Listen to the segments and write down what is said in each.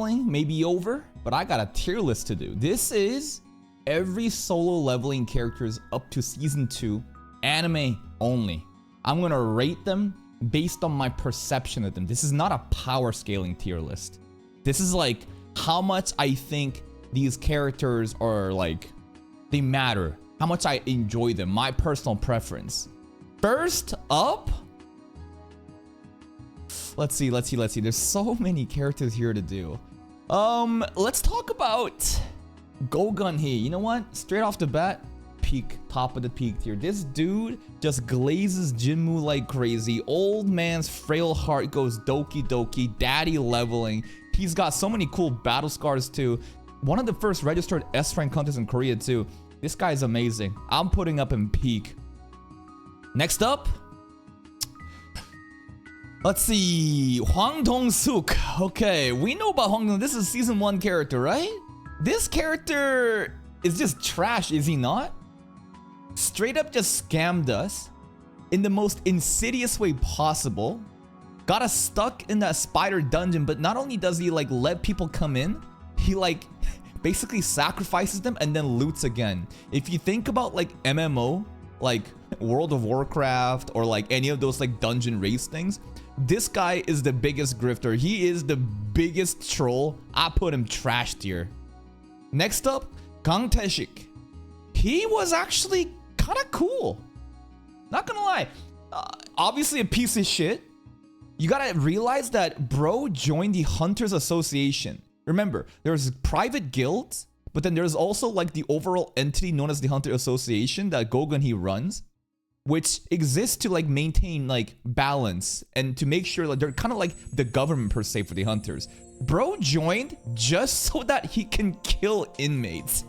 maybe over, but I got a tier list to do. This is every solo leveling characters up to season 2, anime only. I'm gonna rate them based on my perception of them. This is not a power scaling tier list. This is like how much I think these characters are like, they matter. How much I enjoy them, my personal preference. First up, let's see. There's so many characters here to do. Let's talk about Go Gun Hee. You know what? Straight off the bat, peak, top of the peak tier. This dude just glazes Jinmu like crazy. Old man's frail heart goes doki doki, daddy leveling. He's got so many cool battle scars too. One of the first registered S rank contests in Korea too. This guy's amazing. I'm putting up in peak. Next up, let's see, Hwang Dong-suk. Okay, we know about Hwang Dong. This is season 1 character, right? This character is just trash, is he not? Straight up just scammed us in the most insidious way possible. Got us stuck in that spider dungeon, but not only does he like let people come in, he like basically sacrifices them and then loots again. If you think about like MMO, like World of Warcraft or like any of those like dungeon race things, this guy is the biggest grifter. He is the biggest troll. I put him trash tier. Next up, Kang Tae-sik. He was actually kind of cool. Not gonna lie. Obviously a piece of shit. You gotta realize that bro joined the Hunters Association. Remember, there's private guilds, but then there's also like the overall entity known as the Hunter Association that Go Gun Hee runs, which exists to like maintain like balance and to make sure that they're kind of like the government per se for the hunters. Bro joined just so that he can kill inmates.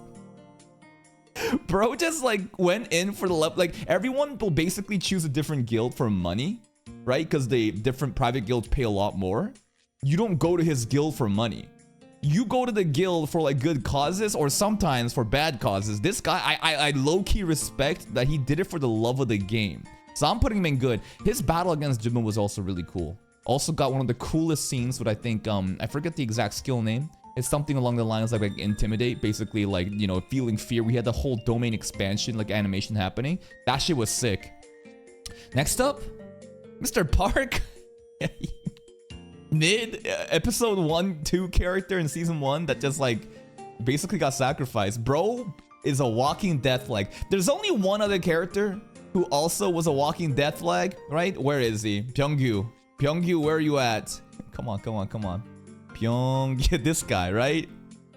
Bro just like went in for the level. Like everyone will basically choose a different guild for money, right? Because the different private guilds pay a lot more. You don't go to his guild for money. You go to the guild for like good causes or sometimes for bad causes. This guy, I low-key respect that he did it for the love of the game. So I'm putting him in good. His battle against Jinmu was also really cool. Also got one of the coolest scenes with I think, I forget the exact skill name. It's something along the lines of like intimidate, basically like, you know, feeling fear. We had the whole domain expansion like animation happening. That shit was sick. Next up, Mr. Park. Mid episode 1-2 character in season 1 that just like basically got sacrificed. Bro is a walking death flag. There's only one other character who also was a walking death flag, right? Where is he? Pyeonggu. Pyeonggu, where are you at? Come on. Pyeonggu, this guy, right?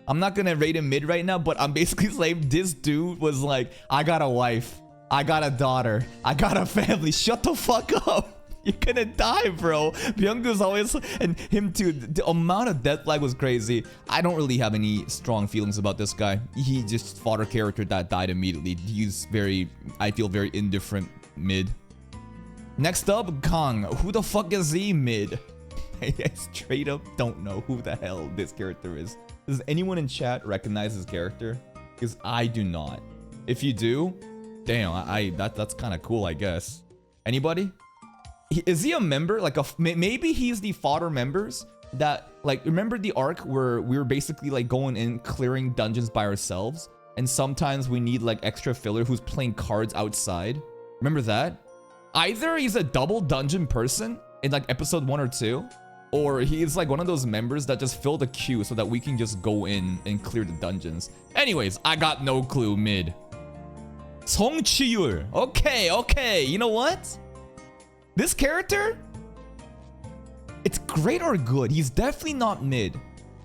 I'm not gonna rate him mid right now, but I'm basically saying this dude was like, I got a wife, I got a daughter, I got a family. Shut the fuck up. You're gonna die, bro. Pyeonggu's always, and him too. The amount of death flag was crazy. I don't really have any strong feelings about this guy. He just fought a character that died immediately. He's very, I feel very indifferent mid. Next up, Kang. Who the fuck is he mid? I straight up don't know who the hell this character is. Does anyone in chat recognize his character? Because I do not. If you do, damn, that's kind of cool, I guess. Anybody? Is he a member? Like maybe he's the fodder members that like, remember the arc where we were basically like going in clearing dungeons by ourselves and sometimes we need like extra filler who's playing cards outside. Remember that? Either he's a double dungeon person in like episode 1 or 2, or he's like one of those members that just fill the queue so that we can just go in and clear the dungeons. Anyways, I got no clue mid. Song Chi-yul. Okay. You know what? This character, it's great or good. He's definitely not mid.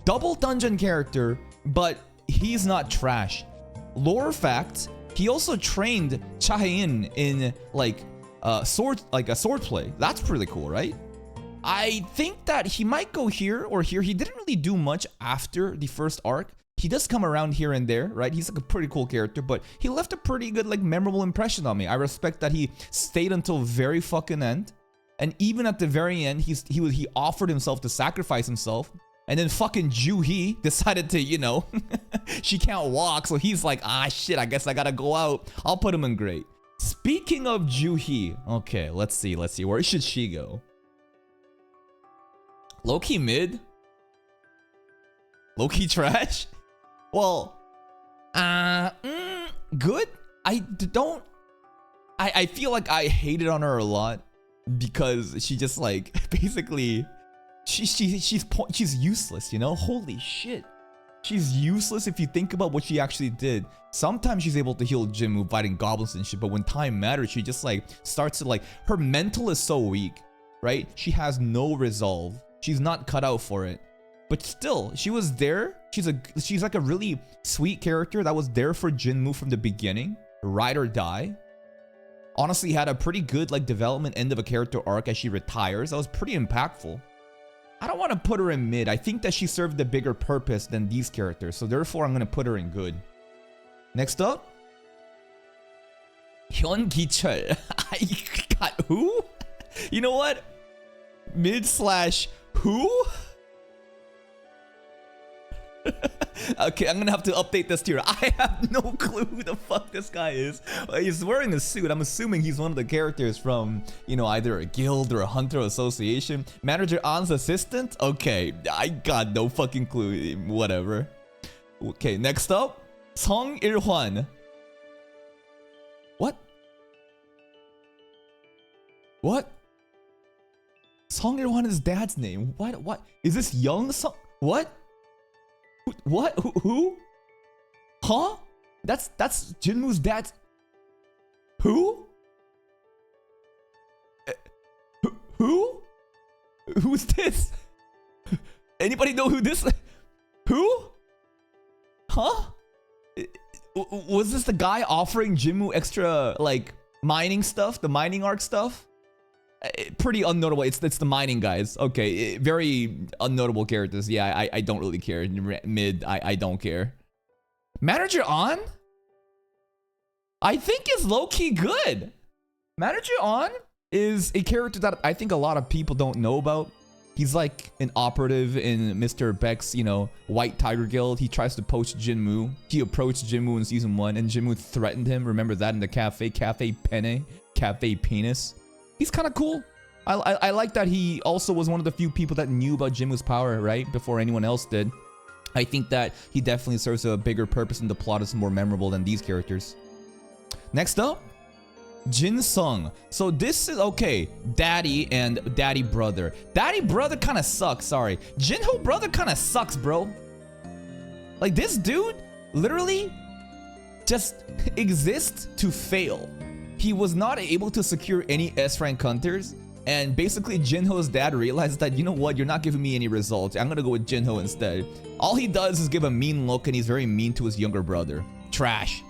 Double dungeon character, but he's not trash. Lore fact, he also trained Cha Hae-in in like a sword play. That's pretty cool, right? I think that he might go here or here. He didn't really do much after the first arc. He does come around here and there, right? He's like a pretty cool character, but he left a pretty good, like, memorable impression on me. I respect that he stayed until very fucking end. And even at the very end, he offered himself to sacrifice himself. And then fucking Ju-hee decided to, you know, she can't walk. So he's like, ah, shit, I guess I gotta go out. I'll put him in great. Speaking of Ju-hee, okay, let's see. Where should she go? Low-key mid? Low-key trash? Well, good? I feel like I hated on her a lot because she just like basically she's useless, you know? Holy shit. She's useless if you think about what she actually did. Sometimes she's able to heal Jinwoo fighting goblins and shit, but when time matters, she just like starts to like, her mental is so weak, right? She has no resolve. She's not cut out for it. But still, she was there. She's like a really sweet character that was there for Jinwoo from the beginning, ride or die. Honestly, had a pretty good like development end of a character arc as she retires. That was pretty impactful. I don't want to put her in mid. I think that she served a bigger purpose than these characters, so therefore I'm going to put her in good. Next up, Hyun Gi-chul. I got who? You know what? Mid slash who? Okay, I'm gonna have to update this tier. I have no clue who the fuck this guy is. He's wearing a suit. I'm assuming he's one of the characters from, you know, either a guild or a hunter association. Manager An's assistant? Okay, I got no fucking clue. Whatever. Okay, next up, Song Il-hwan. What? What? Song Il-hwan is dad's name. What? Is this young Song? What? What? Who? Huh? That's Jinwoo's dad. Who? Who? Who's this? Anybody know who this? Who? Huh? Was this the guy offering Jinwoo extra like mining stuff, the mining arc stuff? Pretty unnotable. It's the mining guys. Okay, very unnotable characters. Yeah, I don't really care. Mid, I don't care. Manager On? I think is low-key good. Manager On is a character that I think a lot of people don't know about. He's like an operative in Mr. Beck's, you know, White Tiger Guild. He tries to poach Jinwoo. He approached Jinwoo in season 1 and Jinwoo threatened him. Remember that in the cafe? Cafe Penne? Cafe Penis? He's kind of cool. I like that he also was one of the few people that knew about Jinwoo's power, right? Before anyone else did. I think that he definitely serves a bigger purpose and the plot is more memorable than these characters. Next up, Jin Sung. So this is, okay, daddy and daddy brother. Daddy brother kind of sucks, sorry. Jinho brother kind of sucks, bro. Like this dude literally just exists to fail. He was not able to secure any S-rank hunters, and basically Jinho's dad realized that, you know what, you're not giving me any results. I'm gonna go with Jinho instead. All he does is give a mean look and he's very mean to his younger brother. Trash.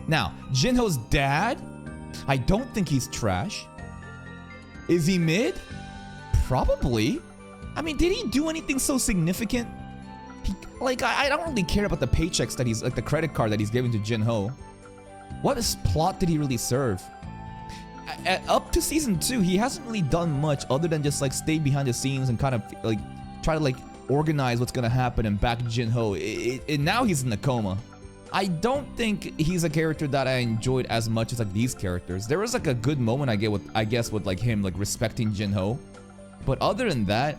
Now, Jinho's dad, I don't think he's trash. Is he mid? Probably. I mean, did he do anything so significant? I don't really care about the paychecks that he's, like the credit card that he's giving to Jinho. What plot did he really serve? Up to season 2, he hasn't really done much other than just like stay behind the scenes and kind of like try to like organize what's gonna happen and back Jinho. Now he's in the coma. I don't think he's a character that I enjoyed as much as like these characters. There was like a good moment I guess with like him like respecting Jinho, but other than that,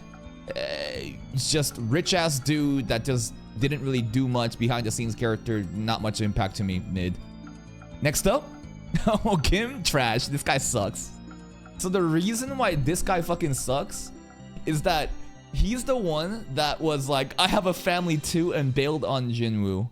it's just rich ass dude that just didn't really do much behind the scenes character. Not much impact to me. Mid. Next up, oh, Kim, trash. This guy sucks. So the reason why this guy fucking sucks is that he's the one that was like, I have a family too, and bailed on Jinwoo.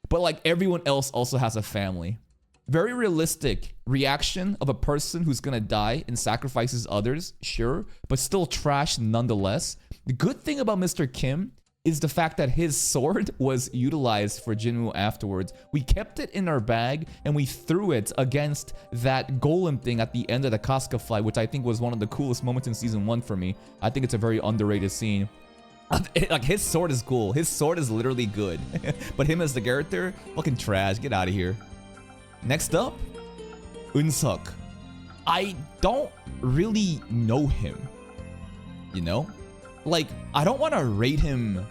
But like everyone else also has a family. Very realistic reaction of a person who's gonna die and sacrifices others, sure, but still trash nonetheless. The good thing about Mr. Kim is the fact that his sword was utilized for Jinwoo afterwards. We kept it in our bag and we threw it against that golem thing at the end of the Casca fight, which I think was one of the coolest moments in season 1 for me. I think it's a very underrated scene. Like his sword is cool. His sword is literally good. But him as the character, fucking trash. Get out of here. Next up, Eun-seok. I don't really know him, you know? Like, I don't want to rate him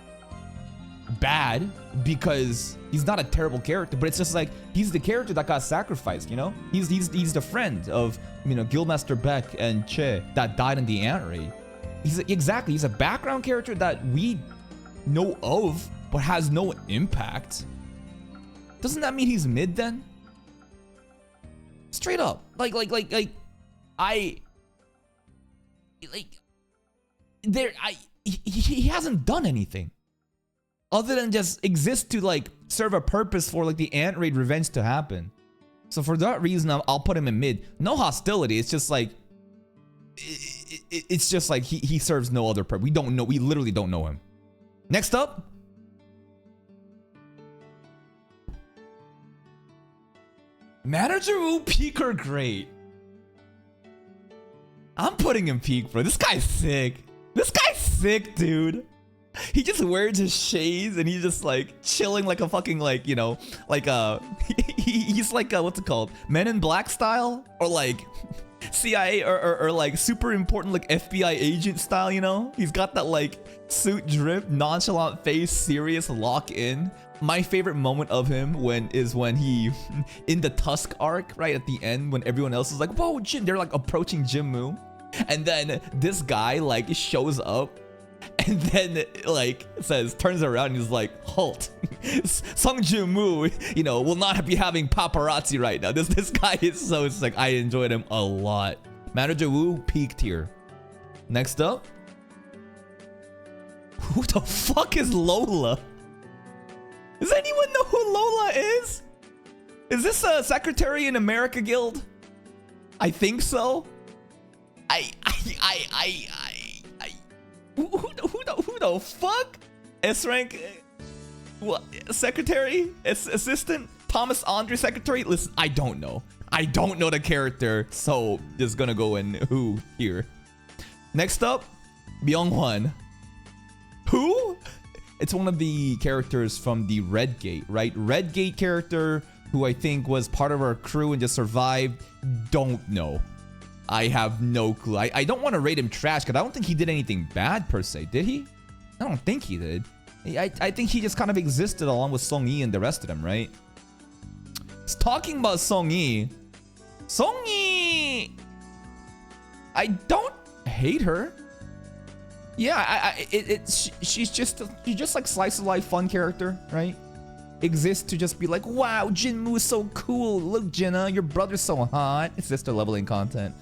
bad because he's not a terrible character, but it's just like he's the character that got sacrificed, you know? He's the friend of, you know, Guildmaster Beck and Che that died in the ant raid. He's a background character that we know of, but has no impact, doesn't that mean he's mid then? Straight up. He hasn't done anything other than just exist to like serve a purpose for like the Ant Raid revenge to happen. So for that reason, I'll put him in mid. No hostility. It's just like it's just like he serves no other purpose. We don't know. We literally don't know him. Next up, Manager Wu, peak or great? I'm putting him peak, bro. This guy's sick. This guy's sick, dude. He just wears his shades and he's just like chilling like a fucking like, you know, like he's like what's it called? Men in Black style, or like CIA or like super important like FBI agent style, you know? He's got that like suit drip, nonchalant face, serious lock in. My favorite moment of him is when he in the Tusk arc, right at the end, when everyone else is like, whoa, Jin, they're like approaching Jinmu, and then this guy like shows up and then like turns around and he's like, halt. Sung Jinmu, you know, will not be having paparazzi right now. This guy is so sick. I enjoyed him a lot. Manager Wu, peak tier. Next up, who the fuck is Lola? Does anyone know who Lola is? Is this a Secretary in America Guild? I think so. Who the fuck? S rank? What? Secretary? Assistant? Thomas Andre Secretary? Listen, I don't know. I don't know the character, so just gonna go in who here. Next up, Byung-hwan. Who? It's one of the characters from the Red Gate, right? Red Gate character who I think was part of our crew and just survived. Don't know. I have no clue. I don't want to rate him trash because I don't think he did anything bad per se. Did he? I don't think he did. I think he just kind of existed along with Song Yi and the rest of them, right? Talking about Song Yi. Song Yi! I don't hate her. Yeah, she's just like slice of life fun character, right? Exists to just be like, wow, Jinmu is so cool. Look, Jinna, your brother's so hot. It's just a leveling content.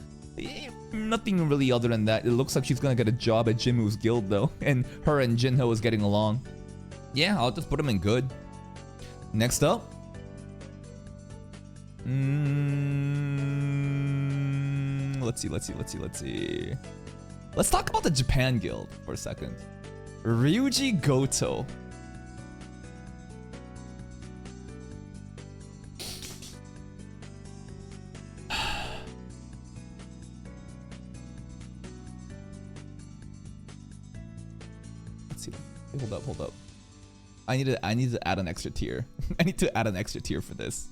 Nothing really other than that. It looks like she's gonna get a job at Jinmu's guild though, and her and Jinho is getting along. Yeah, I'll just put him in good. Next up. Let's see. Let's talk about the Japan Guild for a second. Ryuji Goto. Let's see. Hold up. I need to add an extra tier. I need to add an extra tier for this.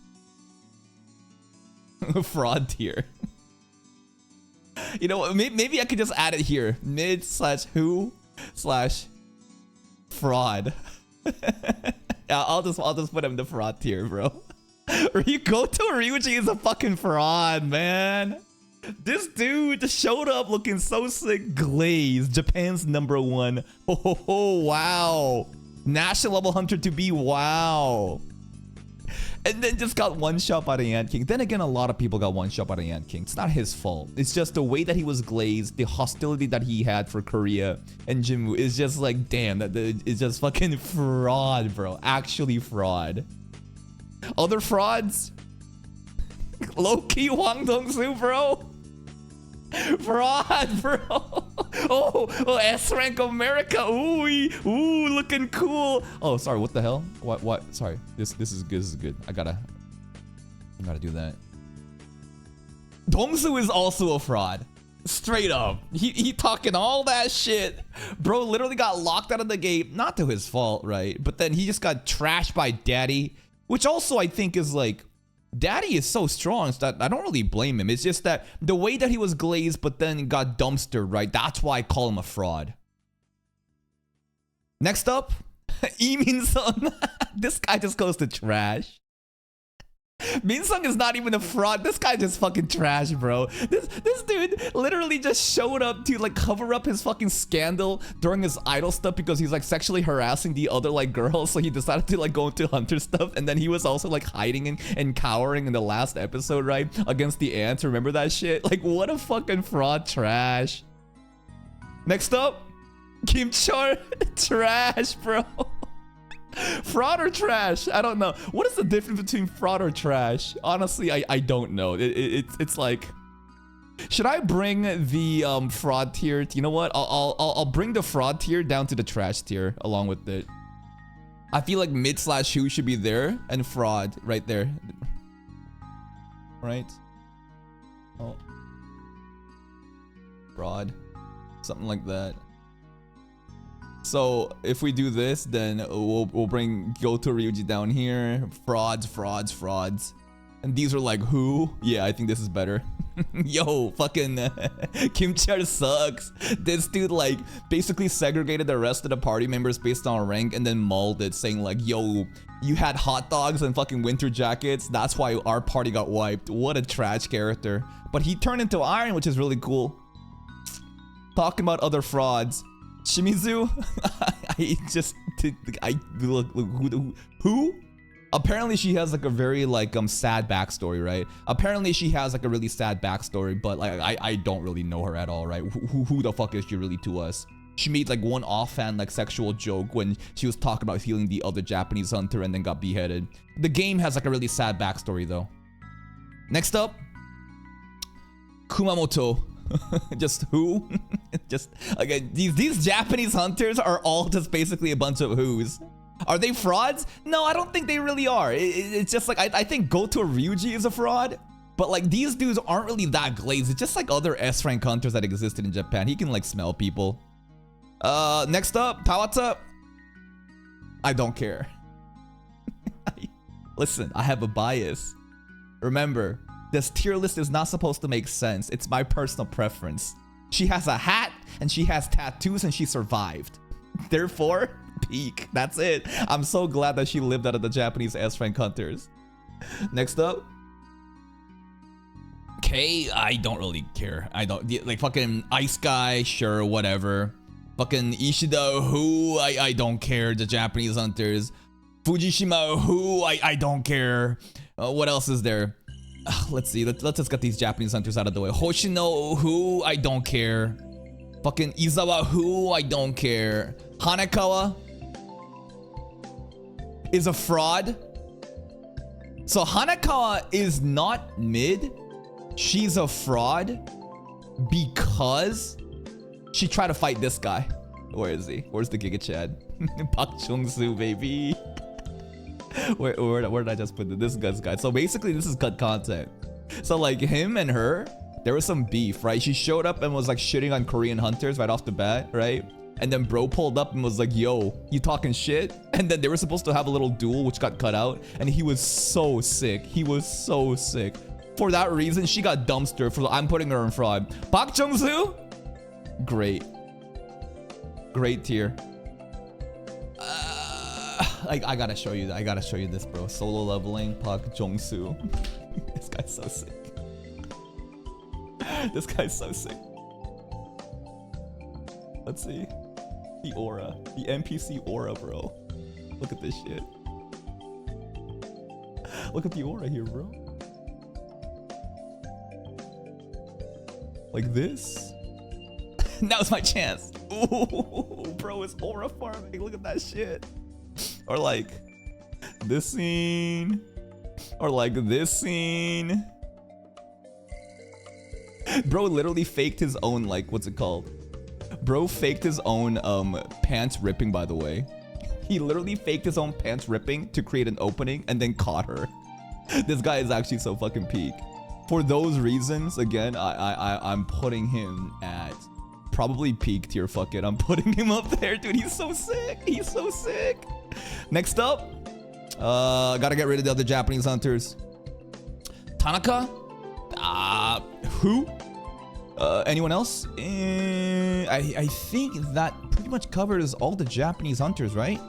Fraud tier. You know what? Maybe I could just add it here. Mid/who/fraud. Yeah, I'll just put him in the fraud tier, bro. Goto Ryuji is a fucking fraud, man. This dude just showed up looking so sick. Glaze, Japan's #1. Oh, wow. National level hunter to be, wow. And then just got one shot by the Ant King. Then again, a lot of people got one shot by the Ant King. It's not his fault. It's just the way that he was glazed, the hostility that he had for Korea and Jinmu is just like, damn, it's just fucking fraud, bro. Actually fraud. Other frauds? Low-key Hwang Dong-soo, bro. Fraud, bro. Oh, S rank America. Ooh, looking cool. Oh, sorry. What the hell? What? Sorry. This is good. This is good. I gotta do that. Dong-soo is also a fraud. Straight up. He talking all that shit. Bro literally got locked out of the game. Not to his fault, right? But then he just got trashed by Daddy, which also I think is like, Daddy is so strong that I don't really blame him. It's just that the way that he was glazed but then got dumpstered, right? That's why I call him a fraud. Next up, Lee Min-sun. This guy just goes to trash. Minsung is not even a fraud. This guy just fucking trash, bro. This dude literally just showed up to like cover up his fucking scandal during his idol stuff because he's like sexually harassing the other like girls. So he decided to like go into Hunter stuff, and then he was also like hiding and cowering in the last episode, right? Against the ants. Remember that shit? Like, what a fucking fraud, trash. Next up, Kim Char. Trash, bro. Fraud or trash? I don't know. What is the difference between fraud or trash? Honestly, I don't know. It's like, should I bring the fraud tier? You know what? I'll bring the fraud tier down to the trash tier along with it. I feel like mid/who should be there and fraud right there. Right? Oh. Fraud. Something like that. So if we do this, then we'll bring Goto Ryuji down here. Frauds. And these are like who? Yeah, I think this is better. Yo, fucking Kim Char sucks. This dude like basically segregated the rest of the party members based on rank and then mauled it, saying like, yo, you had hot dogs and fucking winter jackets. That's why our party got wiped. What a trash character. But he turned into Iron, which is really cool. Talking about other frauds. Shimizu, who? Apparently she has like a very like sad backstory, right? Apparently she has like a really sad backstory, but like I don't really know her at all, right? Who the fuck is she really to us? She made like one offhand like sexual joke when she was talking about healing the other Japanese hunter and then got beheaded. The game has like a really sad backstory though. Next up, Kumamoto. Just who? Just again, these Japanese hunters are all just basically a bunch of who's. Are they frauds? No, I don't think they really are. It's just like I think Goto Ryuji is a fraud, but like these dudes aren't really that glazed. It's just like other S rank hunters that existed in Japan. He can like smell people. Next up, Tawata. I don't care. Listen, I have a bias. Remember, this tier list is not supposed to make sense. It's my personal preference. She has a hat and she has tattoos and she survived. Therefore, peak. That's it. I'm so glad that she lived out of the Japanese S rank hunters. Next up, K. I don't really care. I don't like fucking Ice Guy. Sure, whatever. Fucking Ishida. Who? I don't care. The Japanese hunters. Fujishima. Who? I don't care. What else is there? Let's see. Let's just get these Japanese hunters out of the way. Hoshino, who? I don't care. Fucking Izawa, who? I don't care. Hanekawa is a fraud. So Hanekawa is not mid. She's a fraud because she tried to fight this guy. Where is he? Where's the Giga Chad? Park Chung-soo, baby. Where did I just put this guy? So basically this is cut content. So like him and her, there was some beef, right? She showed up and was like shitting on Korean hunters right off the bat, right? And then bro pulled up and was like, yo, you talking shit? And then they were supposed to have a little duel which got cut out, and he was so sick. He was so sick. For that reason, she got dumpster. I'm putting her in fraud. Park Chung-soo? Great. Great tier. I gotta show you that. I gotta show you this, bro. Solo leveling, Park Chung-soo. This guy's so sick. This guy's so sick. Let's see. The aura. The NPC aura, bro. Look at this shit. Look at the aura here, bro. Like this. Now's my chance. Ooh, bro, it's aura farming. Look at that shit. Or like this scene. Or like this scene. Bro literally faked his own, like, what's it called? Bro faked his own pants ripping, by the way. He literally faked his own pants ripping to create an opening and then caught her. This guy is actually so fucking peak. For those reasons, again, I'm putting him at probably peak tier. Fuck it, I'm putting him up there, dude. He's so sick. He's so sick. Next up, gotta get rid of the other Japanese hunters. Tanaka? Who? Anyone else? I think that pretty much covers all the Japanese hunters, right?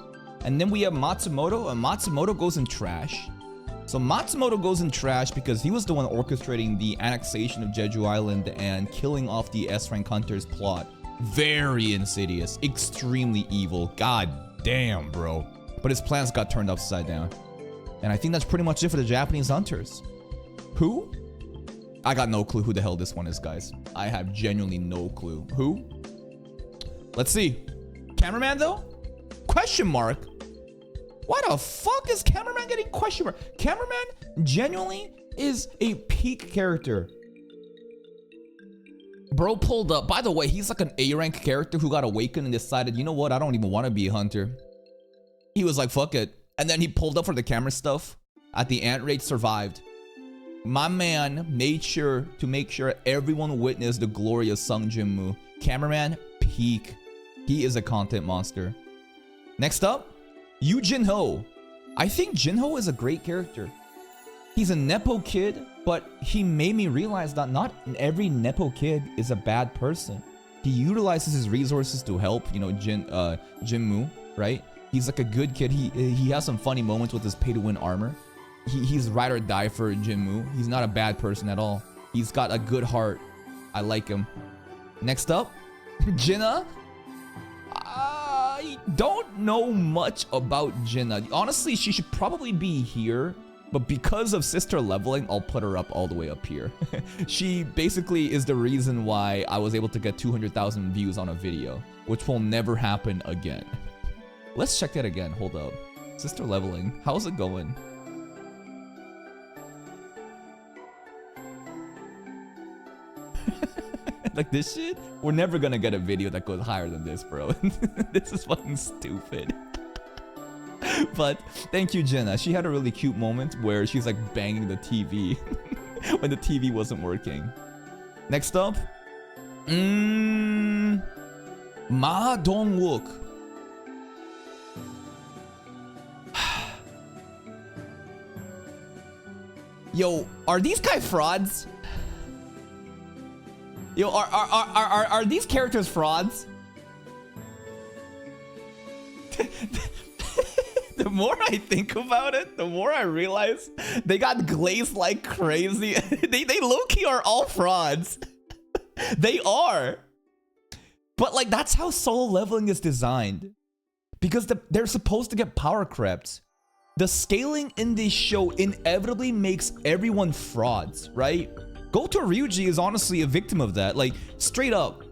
And then we have Matsumoto, and Matsumoto goes in trash. So Matsumoto goes in trash because he was the one orchestrating the annexation of Jeju Island and killing off the S-rank hunters plot. Very insidious, extremely evil. God damn, bro. But his plans got turned upside down. And I think that's pretty much it for the Japanese hunters. Who? I got no clue who the hell this one is, guys. I have genuinely no clue. Who? Let's see. Cameraman, though? Question mark? Why the fuck is Cameraman getting question mark? Cameraman genuinely is a peak character. Bro pulled up. By the way, he's like an A-rank character who got awakened and decided, you know what? I don't even want to be a hunter. He was like, fuck it. And then he pulled up for the camera stuff. At the ant raid, survived. My man made sure to make sure everyone witnessed the glory of Sung Jin-moo. Cameraman, peak. He is a content monster. Next up, Yu Jin-ho. I think Jin-ho is a great character. He's a Nepo kid, but he made me realize that not every Nepo kid is a bad person. He utilizes his resources to help, you know, Jin-moo, right? He's like a good kid. He has some funny moments with his pay-to-win armor. He's ride or die for Jin-moo. He's not a bad person at all. He's got a good heart. I like him. Next up, Jinna. I don't know much about Jinna. Honestly, she should probably be here, but because of sister leveling, I'll put her up all the way up here. She basically is the reason why I was able to get 200,000 views on a video, which will never happen again. Let's check that again. Hold up. Sister leveling. How's it going? Like this shit? We're never gonna get a video that goes higher than this, bro. This is fucking stupid. But thank you, Jenna. She had a really cute moment where she's like banging the TV when the TV wasn't working. Next up, Ma Dong-wook. Yo, are these guys frauds? Yo, are these characters frauds? The more I think about it, the more I realize they got glazed like crazy. They low-key are all frauds. They are. But like, that's how solo leveling is designed. Because they're supposed to get power crept. The scaling in this show inevitably makes everyone frauds, right? Goto Ryuji is honestly a victim of that. Like, straight up.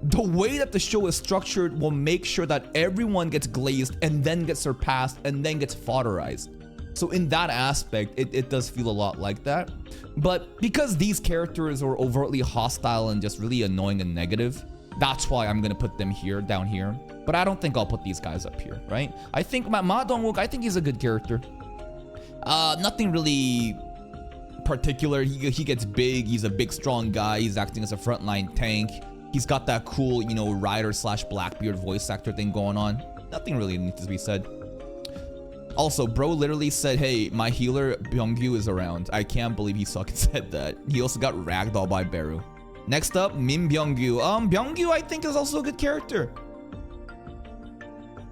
The way that the show is structured will make sure that everyone gets glazed and then gets surpassed and then gets fodderized. So in that aspect, it does feel a lot like that. But because these characters are overtly hostile and just really annoying and negative, that's why I'm gonna put them here, down here. But I don't think I'll put these guys up here, right? I think Ma Dong-wook, I think he's a good character. Nothing really particular. He gets big. He's a big, strong guy. He's acting as a frontline tank. He's got that cool, you know, Rider / Blackbeard voice actor thing going on. Nothing really needs to be said. Also, bro literally said, hey, my healer Byung-gyu is around. I can't believe he fucking said that. He also got ragdolled by Beru. Next up, Min Byung-gyu. Byung-gyu I think is also a good character.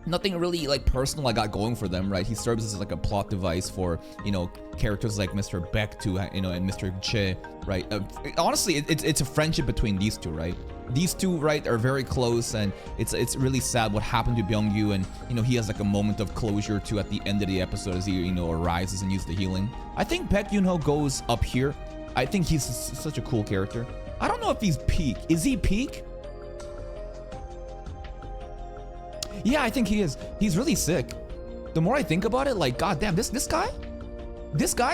Nothing really like personal I got going for them, right? He serves as like a plot device for, you know, characters like Mr. Beck to, you know, and Mr. Che, right? Honestly, it's a friendship between these two, right? These two, right, are very close, and it's really sad what happened to Byung-gyu, and you know he has like a moment of closure too at the end of the episode as he, you know, arises and uses the healing. I think Baek Yoon-ho goes up here. I think he's such a cool character. I don't know if he's peak. Is he peak? Yeah, I think he is. He's really sick. The more I think about it, like, goddamn, this guy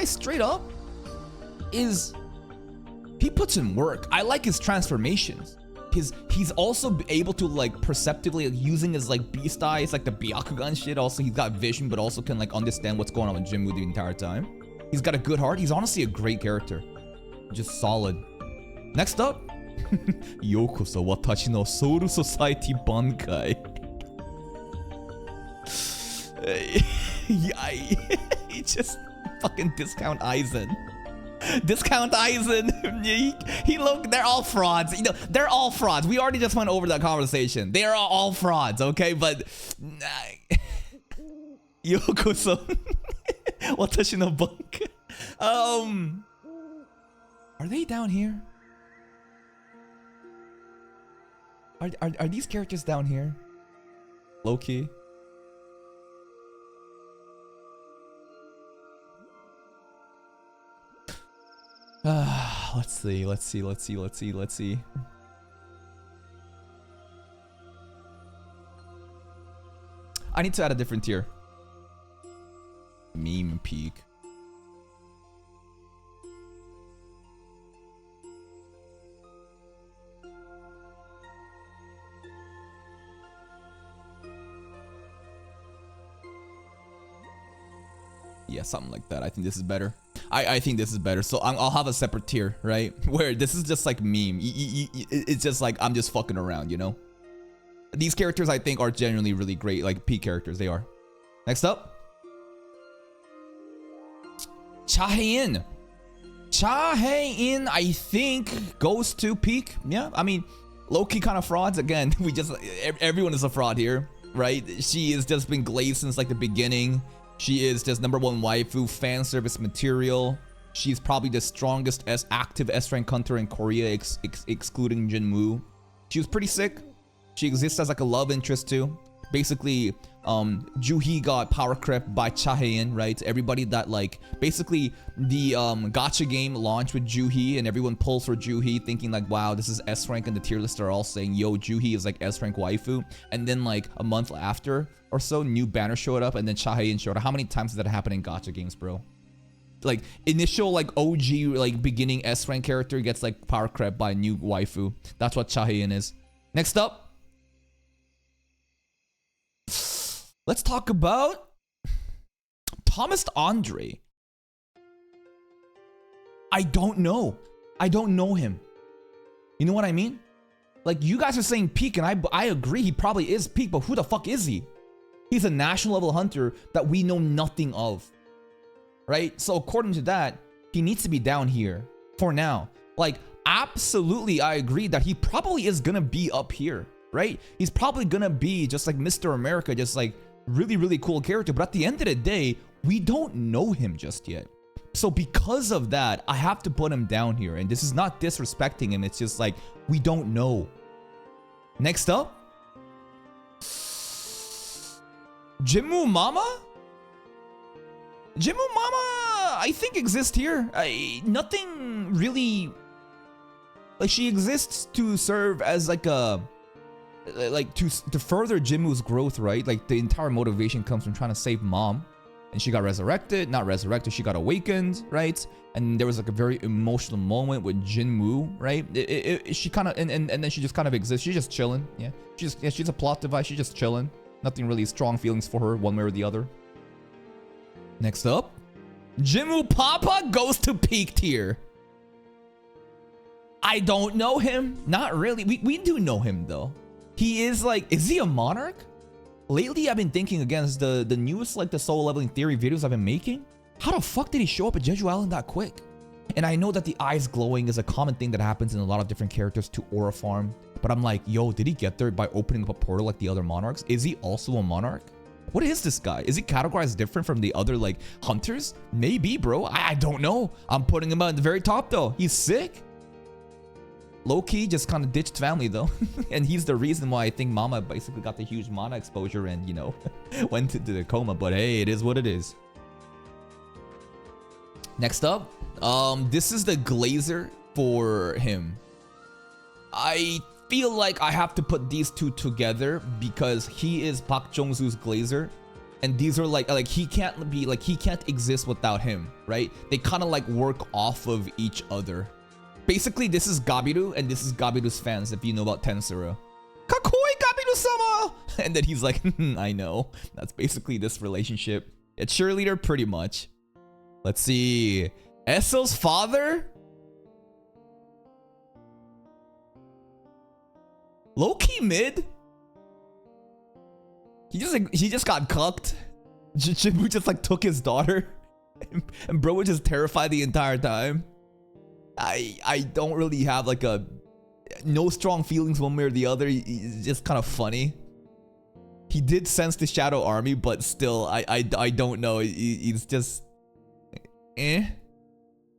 straight up he puts in work. I like his transformations. He's also able to like perceptively using his like beast eyes, like the Byakugan shit. Also, he's got vision, but also can like understand what's going on with Jin-moo the entire time. He's got a good heart. He's honestly a great character. Just solid. Next up, Yokoso watashi no Soul Society Bankai. He just fucking discount Aizen. Discount Aizen. They're all frauds. You know, they're all frauds. We already just went over that conversation. They are all frauds, okay? But Yokoso. Watashi no bunk. Are they down here? Are these characters down here? Low-key. Let's see. I need to add a different tier. Meme peak. Yeah, something like that. I think this is better. I think this is better. So I'll have a separate tier, right? Where this is just like meme. It's just like I'm just fucking around, you know? These characters I think are genuinely really great, like peak characters. They are. Next up, Cha Hae-in. Cha Hae-in, I think, goes to peak. Yeah, I mean, low-key kind of frauds. Again, everyone is a fraud here, right? She has just been glazed since like the beginning. She is just #1 waifu, fan service material. She's probably the strongest active S-rank hunter in Korea, excluding Jinwoo. She was pretty sick. She exists as like a love interest too. Basically, Juhi got power crept by Cha Hae-in, right? Everybody that like, basically the gacha game launched with Juhi and everyone pulls for Juhi thinking like, wow, this is S-rank, and the tier list are all saying, yo, Juhi is like S-rank waifu. And then like a month after or so, new banner showed up and then Cha Hae-in showed up. How many times did that happen in gacha games, bro? Like initial like OG like beginning S-rank character gets like power crept by a new waifu. That's what Cha Hae-in is. Next up, let's talk about Thomas Andre. I don't know him. You know what I mean? Like, you guys are saying peak, and I agree he probably is peak, but who the fuck is he? He's a national level hunter that we know nothing of, right? So according to that, he needs to be down here for now. Like, absolutely, I agree that he probably is gonna be up here, right? He's probably gonna be just like Mr. America, just like really, really cool character. But at the end of the day, we don't know him just yet. So because of that, I have to put him down here. And this is not disrespecting him. It's just like, we don't know. Next up, Jinwoo Mama? Jinwoo Mama, I think exists here. Nothing really, like, she exists to serve as like a, like to further Jinwoo's growth, right? Like the entire motivation comes from trying to save mom, and she got resurrected, not resurrected, she got awakened, right? And there was like a very emotional moment with Jinwoo, right? She kind of, and then she just kind of exists. She's just chilling, yeah. She's a plot device. She's just chilling. Nothing really strong feelings for her, one way or the other. Next up, Jinwoo Papa goes to peak tier. I don't know him, not really. We do know him though. He is like, is he a monarch? Lately, I've been thinking against the newest like the soul leveling theory videos I've been making. How the fuck did he show up at Jeju Island that quick? And I know that the eyes glowing is a common thing that happens in a lot of different characters to aura farm. But I'm like, yo, did he get there by opening up a portal like the other monarchs? Is he also a monarch? What is this guy? Is he categorized different from the other like hunters? Maybe, bro. I don't know. I'm putting him at the very top though. He's sick. Low-key just kind of ditched family though. And he's the reason why I think Mama basically got the huge mana exposure and, you know, went into the coma. But hey, it is what it is. Next up, this is the glazer for him. I feel like I have to put these two together because he is Park Jong-soo's glazer. And these are like he can't exist without him, right? They kind of like work off of each other. Basically, this is Gabiru, and this is Gabiru's fans, if you know about Tensura. Kakoi Gabiru-sama! And then he's like, I know. That's basically this relationship. It's cheerleader, pretty much. Let's see. Esso's father? Low-key mid? He just got cucked. Jinwoo just like took his daughter. And bro was just terrified the entire time. I don't really have like no strong feelings one way or the other. It's just kind of funny. He did sense the Shadow Army, but still, I don't know. He's just eh,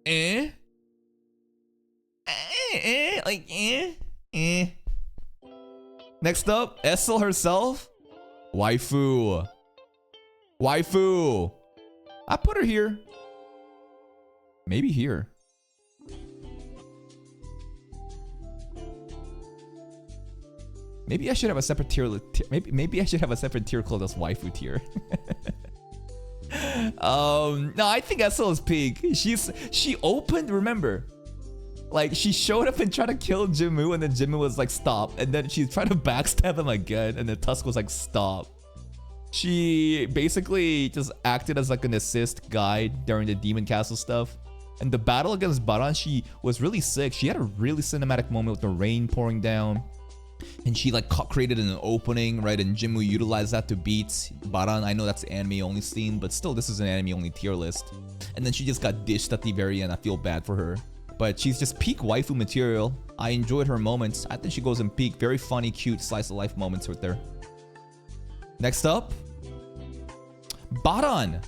eh, like eh. Next up, Essel herself, waifu. I put her here. Maybe here. Maybe I should have a separate tier. Maybe I should have a separate tier called as waifu tier. No, I think Essel is peak. She opened. Remember, like she showed up and tried to kill Jinmu, and then Jinmu was like stop, and then she tried to backstab him again, and then Tusk was like stop. She basically just acted as like an assist guide during the Demon Castle stuff. And the battle against Baran, she was really sick. She had a really cinematic moment with the rain pouring down. And she like created an opening, right? And Jinmu utilized that to beat Baran. I know that's anime only scene, but still this is an anime only tier list. And then she just got dished at the very end. I feel bad for her. But she's just peak waifu material. I enjoyed her moments. I think she goes in peak. Very funny, cute, slice of life moments right there. Next up, Baran.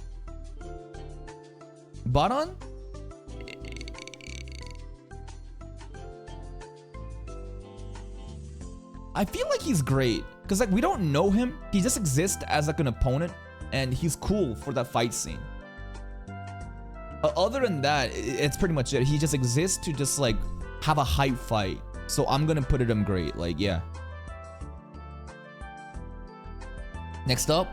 I feel like he's great because like we don't know him. He just exists as like an opponent, and he's cool for that fight scene. Other than that, it's pretty much it. He just exists to just like have a hype fight. So I'm gonna put him great. Like yeah. Next up,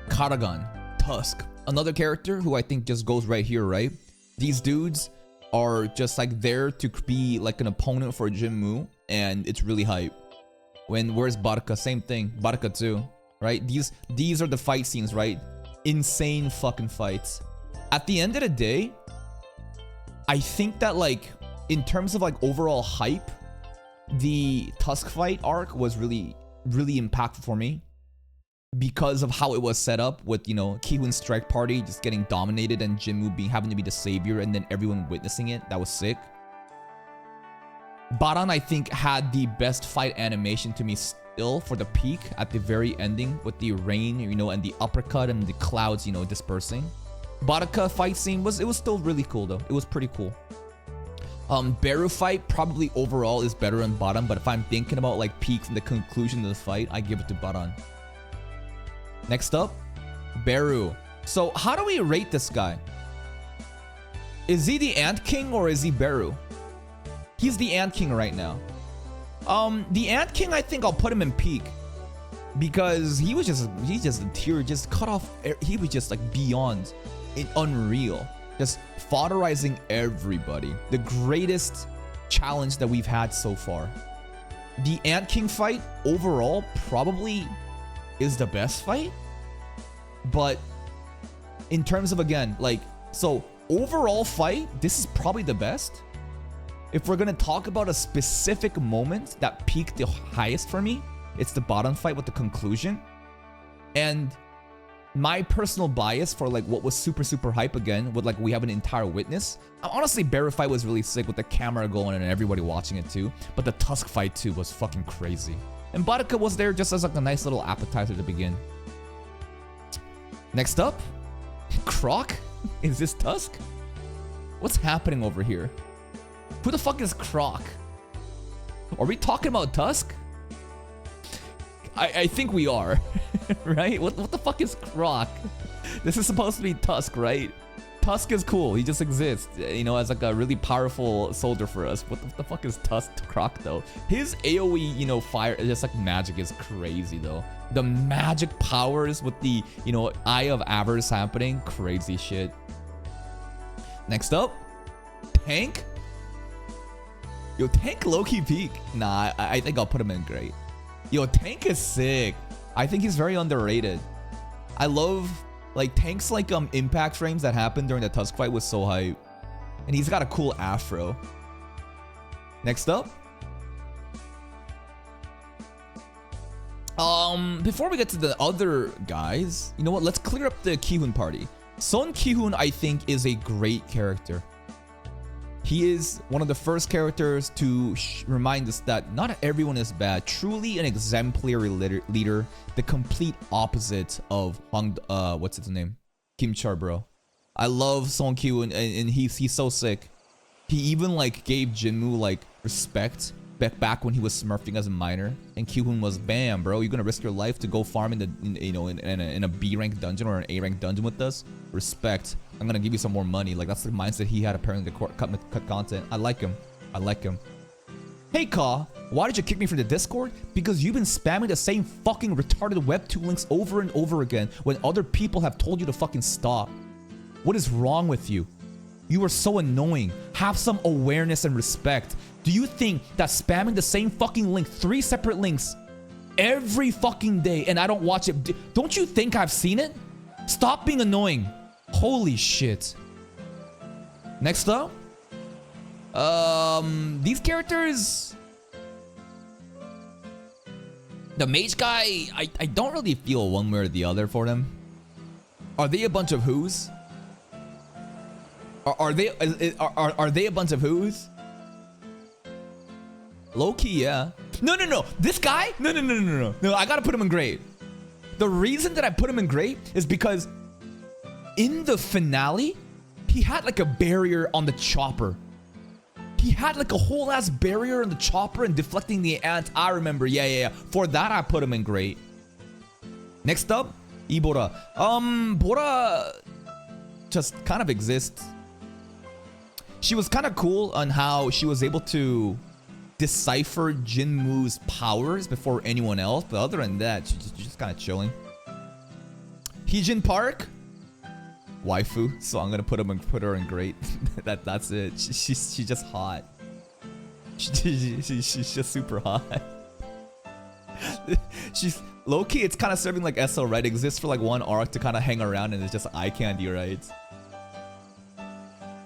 Karagan, Tusk. Another character who I think just goes right here, right? These dudes are just like there to be like an opponent for Jinmu, and it's really hype. Where's Barca? Same thing. Barca too, right? These are the fight scenes, right? Insane fucking fights. At the end of the day, I think that like in terms of like overall hype, the Tusk fight arc was really impactful for me because of how it was set up with, you know, Ki-Hoon's strike party just getting dominated and Jinmu having to be the savior and then everyone witnessing it. That was sick. Baran, I think, had the best fight animation to me still for the peak at the very ending with the rain, you know, and the uppercut and the clouds, you know, dispersing. Baraka fight scene was still really cool though. It was pretty cool. Beru fight probably overall is better than Baran, but if I'm thinking about like peaks and the conclusion of the fight, I give it to Baran. Next up, Beru. So how do we rate this guy? Is he the Ant King or is he Beru? He's the Ant King right now. The Ant King, I think I'll put him in peak because he's just a tier, just cut off. He was just like beyond unreal, just fodderizing everybody. The greatest challenge that we've had so far. The Ant King fight overall probably is the best fight, but in terms of, again, like, so overall fight, this is probably the best. If we're gonna talk about a specific moment that peaked the highest for me, it's the Baran fight with the conclusion. And my personal bias for like what was super hype again, with like we have an entire witness. Honestly, Beru fight was really sick with the camera going and everybody watching it too. But the Tusk fight too was fucking crazy. And Baraka was there just as like a nice little appetizer to begin. Next up, Croc? Is this Tusk? What's happening over here? Who the fuck is Croc? Are we talking about Tusk? I think we are, right? What the fuck is Croc? This is supposed to be Tusk, right? Tusk is cool. He just exists, you know, as like a really powerful soldier for us. What the fuck is Tusk Croc though? His AoE, you know, fire, just like magic is crazy though. The magic powers with the, you know, Eye of Avarice happening, crazy shit. Next up, Tank. Yo, Tank low-key peak. Nah, I think I'll put him in great. Yo, Tank is sick. I think he's very underrated. I love, like, Tank's, like, impact frames that happened during the Tusk fight was so hype. And he's got a cool afro. Next up. Before we get to the other guys, you know what? Let's clear up the Ki-Hoon party. Son Ki-Hoon, I think, is a great character. He is one of the first characters to remind us that not everyone is bad. Truly an exemplary leader, the complete opposite of what's his name? Kim Char, bro. I love Song Kyu and he's so sick. He even like gave Jinmu like respect back when he was smurfing as a minor, and Kyuhun was, bam, bro, you gonna risk your life to go farm in a B rank dungeon or an A rank dungeon with us? Respect. I'm gonna give you some more money. Like that's the mindset he had apparently to cut content. I like him. I like him. Hey Ka, why did you kick me from the Discord? Because you've been spamming the same fucking retarded webtoon links over and over again when other people have told you to fucking stop. What is wrong with you? You are so annoying. Have some awareness and respect. Do you think that spamming the same fucking link, 3 separate links, every fucking day, and I don't watch it, don't you think I've seen it? Stop being annoying. Holy shit. Next up. These characters... The mage guy, I don't really feel one way or the other for them. Are they a bunch of who's? Are they a bunch of who's? Low key, yeah. No. This guy? No. I gotta put him in great. The reason that I put him in great is because in the finale, he had like a barrier on the chopper. He had like a whole ass barrier on the chopper and deflecting the ant. I remember. Yeah. For that, I put him in great. Next up, Ibora. Bora just kind of exists. She was kind of cool on how she was able to decipher Jinmu's powers before anyone else, but other than that, she's just kind of chilling. Heejin Park, waifu, so I'm gonna put her in great. That's it. She's just hot. She's just super hot. She's low key. It's kind of serving like SL, right? It exists for like one arc to kind of hang around, and it's just eye candy, right?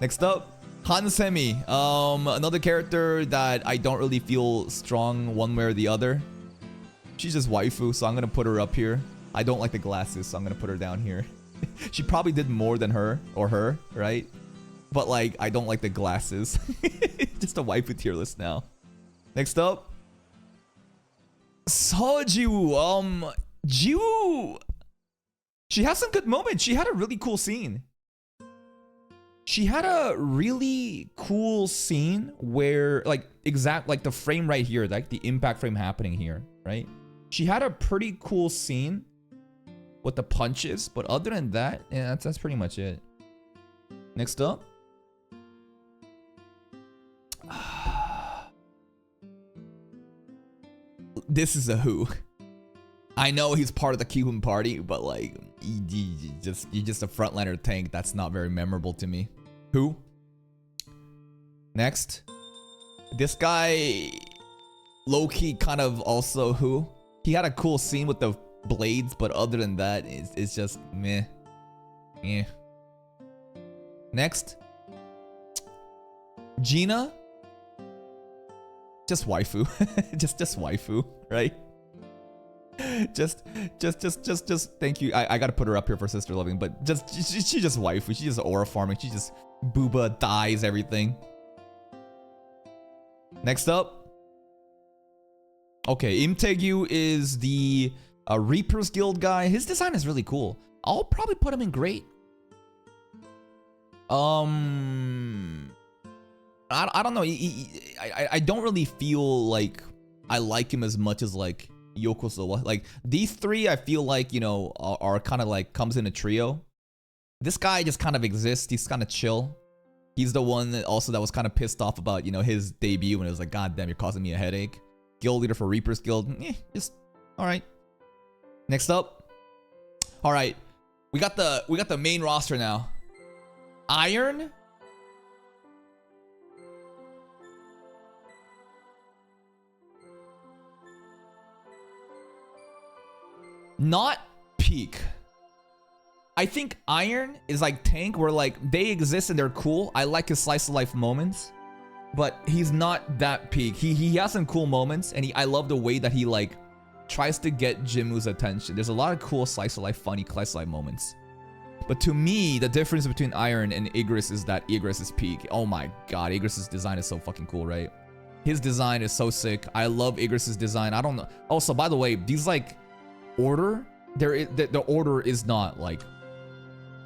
Next up, Hansemi, another character that I don't really feel strong one way or the other. She's just waifu, so I'm gonna put her up here. I don't like the glasses, so I'm gonna put her down here. She probably did more than her, right? But like, I don't like the glasses. Just a waifu tier list now. Next up, Soju. Jiwoo. She has some good moments. She had a really cool scene. She had a really cool scene where, like, like the frame right here, like the impact frame happening here, right? She had a pretty cool scene with the punches, but other than that, yeah, that's pretty much it. Next up. This is a who. I know he's part of the Kyuhun party, but like, you're just a frontliner tank. That's not very memorable to me. Who? Next. This guy, low-key kind of also who. He had a cool scene with the blades, but other than that, it's just meh. Yeah. Next. Gina. Just waifu. just waifu, right? Just thank you. I gotta put her up here for sister loving, but she just waifu. She just aura farming. She just booba dies everything. Next up. Okay, Imtegyu is the Reaper's Guild guy. His design is really cool. I'll probably put him in great. I don't know. I don't really feel like I like him as much as like Yokozawa. Like these three, I feel like, you know, are kind of like comes in a trio. This guy just kind of exists. He's kind of chill. He's the one that also that was kind of pissed off about, you know, his debut when it was like, God damn, you're causing me a headache. Guild leader for Reaper's Guild. Just all right. Next up. All right, we got the main roster now. Iron. Not peak. I think Iron is like Tank, where like they exist and they're cool. I like his slice of life moments, but he's not that peak. He has some cool moments, and I love the way that he like tries to get Jinmu's attention. There's a lot of cool slice of life, funny slice of life moments. But to me, the difference between Iron and Igris is that Igris is peak. Oh my god, Igris's design is so fucking cool, right? His design is so sick. I love Igris's design. I don't know. Also, by the way, these like order, the order is not like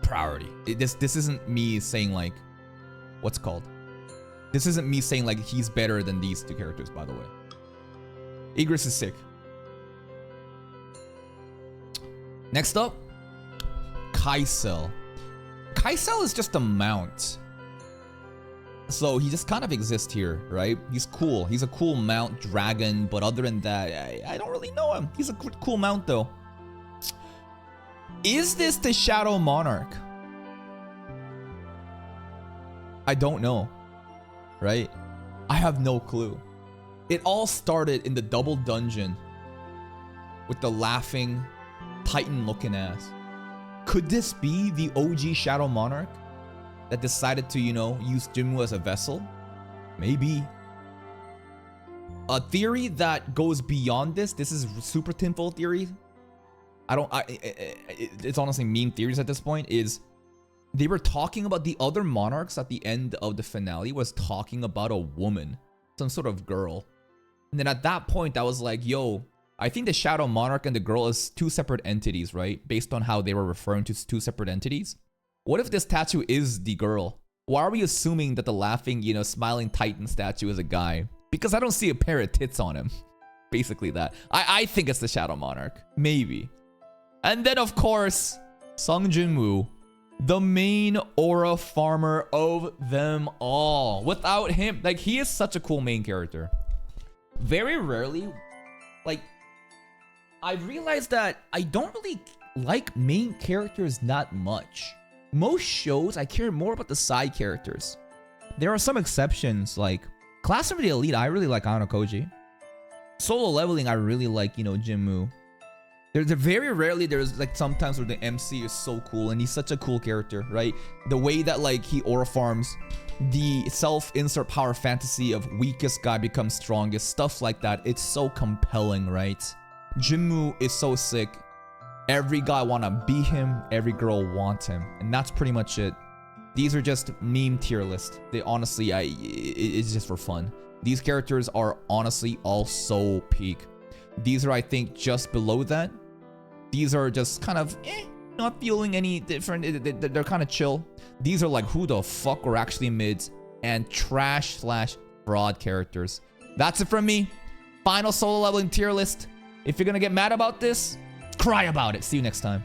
priority. This isn't me saying like, what's it called? This isn't me saying like he's better than these two characters, by the way. Igris is sick. Next up, Kaisel. Kaisel is just a mount. So he just kind of exists here, right? He's cool. He's a cool mount dragon, but other than that, I don't really know him. He's a cool mount though. Is this the Shadow Monarch? I don't know, right? I have no clue. It all started in the double dungeon with the laughing Titan looking ass. Could this be the OG Shadow Monarch that decided to, you know, use Jinmu as a vessel? Maybe. A theory that goes beyond this is super tinfoil theory. It's honestly meme theories at this point, is they were talking about the other monarchs at the end of the finale was talking about a woman, some sort of girl. And then at that point, I was like, yo, I think the Shadow Monarch and the girl is two separate entities, right? Based on how they were referring to two separate entities. What if this statue is the girl? Why are we assuming that the laughing, you know, smiling Titan statue is a guy? Because I don't see a pair of tits on him. Basically that. I think it's the Shadow Monarch. Maybe. And then, of course, Sung Jinwoo, the main aura farmer of them all. Without him, like, he is such a cool main character. Very rarely, like, I've realized that I don't really like main characters that much. Most shows, I care more about the side characters. There are some exceptions, like Class of the Elite, I really like Anokoji. Solo Leveling, I really like, you know, Jinmu. There's very rarely, there's like sometimes where the MC is so cool and he's such a cool character, right? The way that like he aura farms, the self-insert power fantasy of weakest guy becomes strongest, stuff like that. It's so compelling, right? Jinmu is so sick. Every guy wanna be him, every girl wants him, and that's pretty much it. These are just meme tier list. They honestly, it's just for fun. These characters are honestly all so peak. These are, I think, just below that. These are just kind of, not feeling any different. They're kind of chill. These are like, who the fuck are actually mids and trash/fraud characters. That's it from me. Final Solo Leveling tier list. If you're gonna get mad about this, cry about it. See you next time.